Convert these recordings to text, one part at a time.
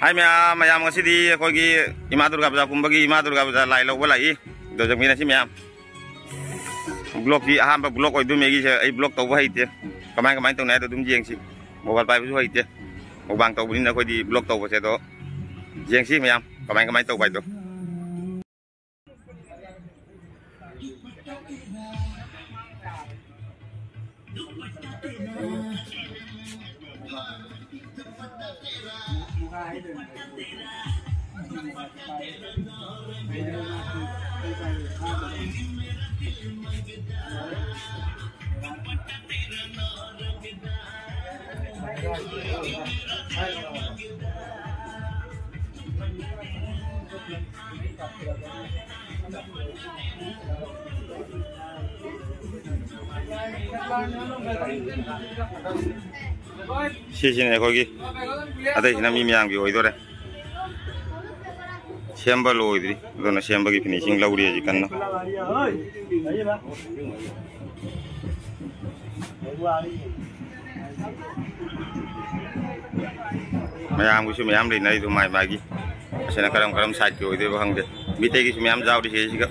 hai ma'am ma'am ngasi अखोगी इमा दुर्गा पूजा कुंभगी इमा दुर्गा पूजा लाई लौब लाई दजमीनसी ma'am block की अहम ब्लॉक मेगी से ब्लॉक तब हईते कमाय कमाय तौना येंसी मोबाइल पाइबू हईते मोबांग तौबनी अखोदी ब्लॉक तब से तो येंसी मैम कमाय कमाय तब हाइदो 시신에 거기 아들이나 미미양비 오이도래 시험벌로 오이들이 너는 시험벌기 피니싱 라우리야지 간노 मैम की मैम लेना माई मागी असना करम करम साइड की होदे खंगे मिते की मैम जावदी सेसिगा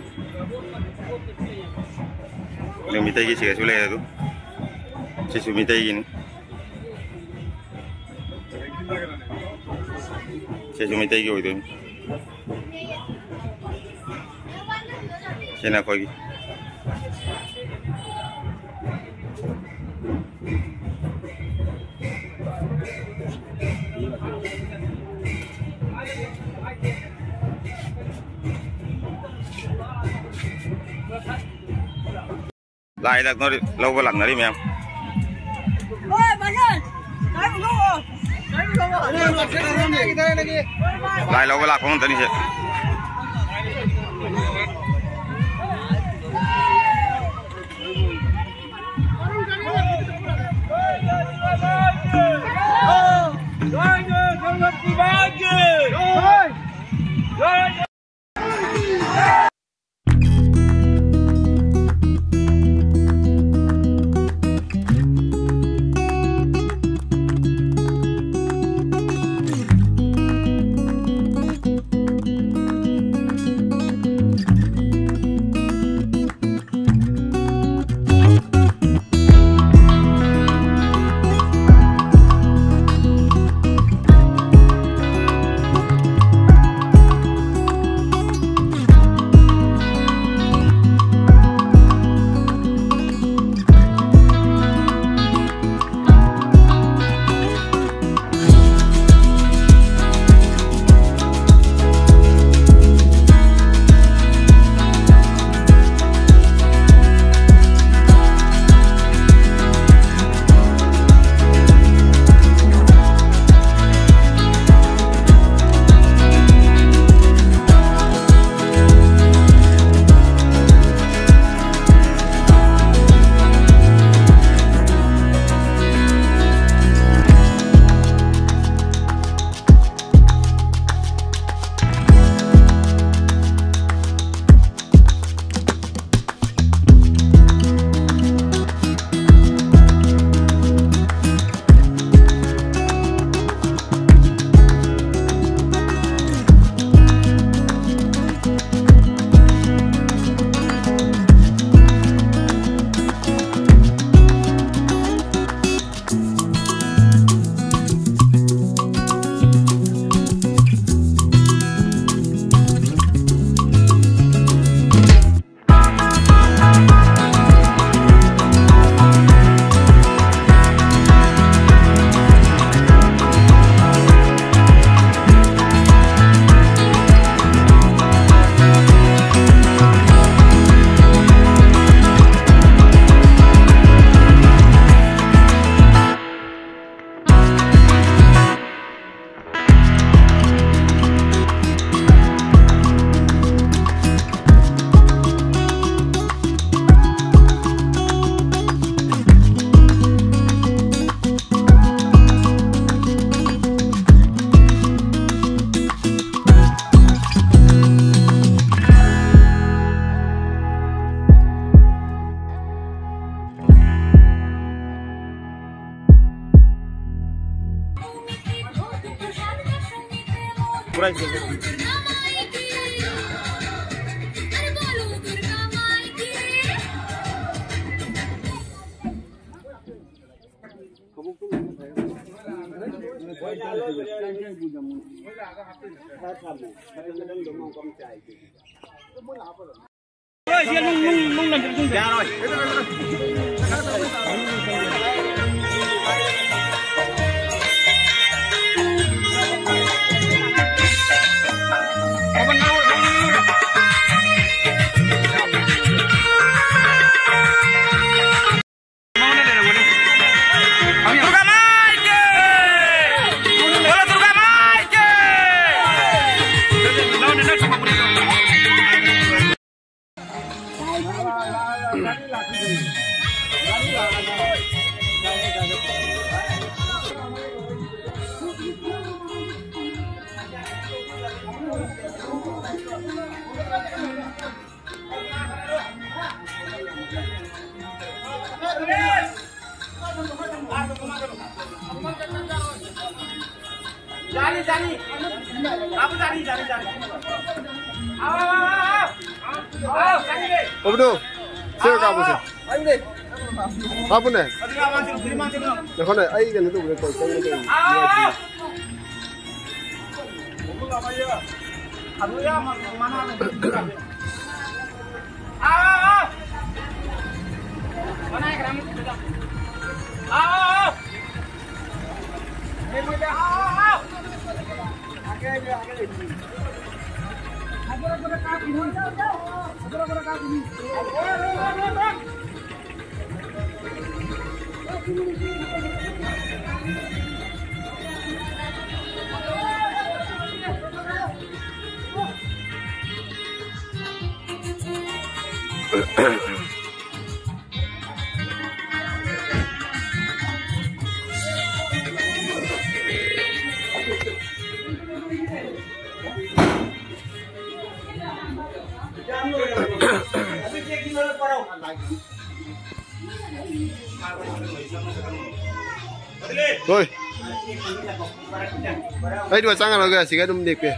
मिते की सेसु ले दु सेसु मिते की सेसु मिते की होदे सेना कोई lại là nó lâu vào lặng nó đi mẹ em lại lâu vào lặng không tao đi chứ पूरा Obrigado. Saya kau pun. Apa ni? Nak kau ni? Air kan itu boleh kau cakap ni. Aduh ya, mana ni? Mana yang keramat itu? Ini macam Thôi. Ấy đùa sang rồi kìa, chỉ cái đùm điệp kìa.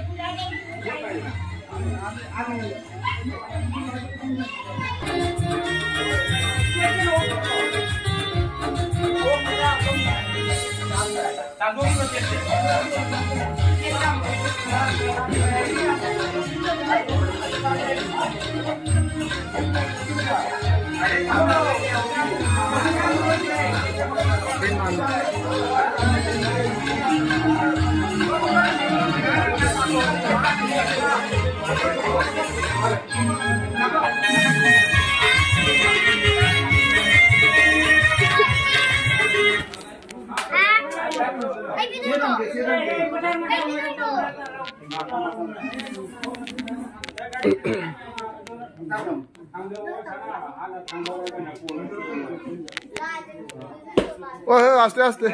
Oh, aste aste.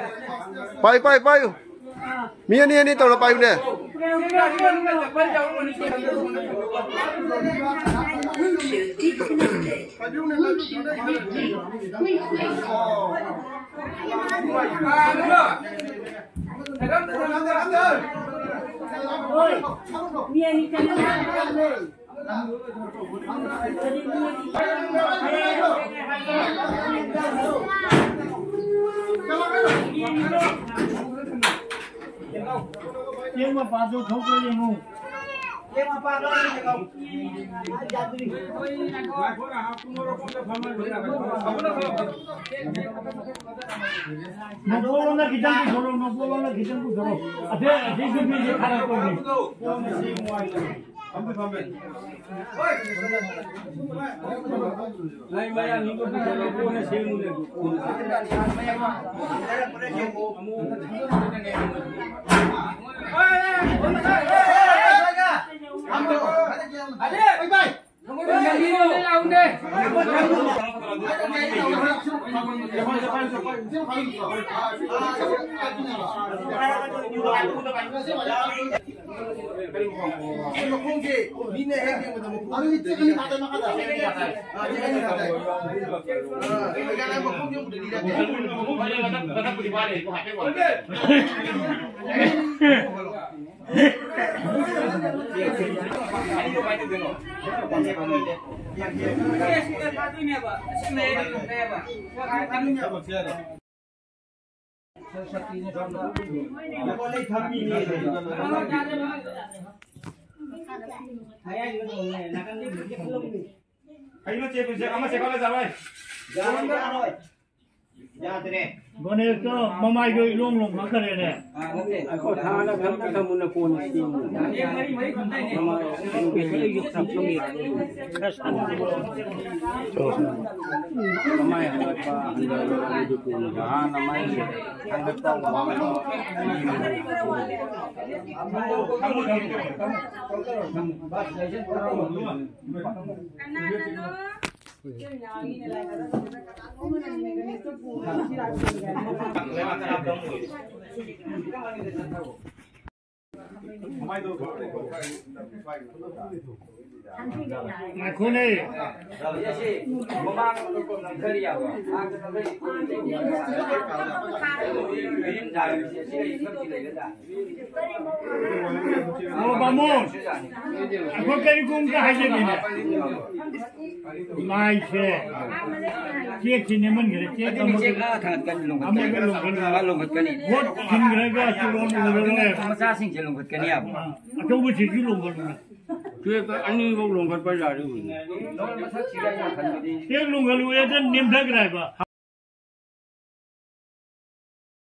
Pai pai pai. Mia ni tahu pai ni. Mia ni Yang apa tu thoklo yang mu? Yang apa tu yang kau? Jadi. Nopolo na kitchen ku choro, nopolo na kitchen ku choro. Ade ade se kharap kar di. Lai maya ni ko ko ne se mu le ko. Bone itu mama itu long long kare ne. Aku tahan nak kamu nak pun sih. Mama itu yuk sampai ni. Kesan. Mama yang apa anda itu pun jangan nama ini. Anda tahu mama. Aku ni. Oh, vamos. Aku kari kum ka haje ni. Mai se. Cek sini men gere cek kamu. Cek lah kan longkat. Ame kan longkat kan ni. Buat kin gere ga turun gere. Masa sing longkat kan ni apa? Aku mesti di longkat. Cek ani kau longkat pada hari ni. Cek longkat lu ya dan nimdak raya.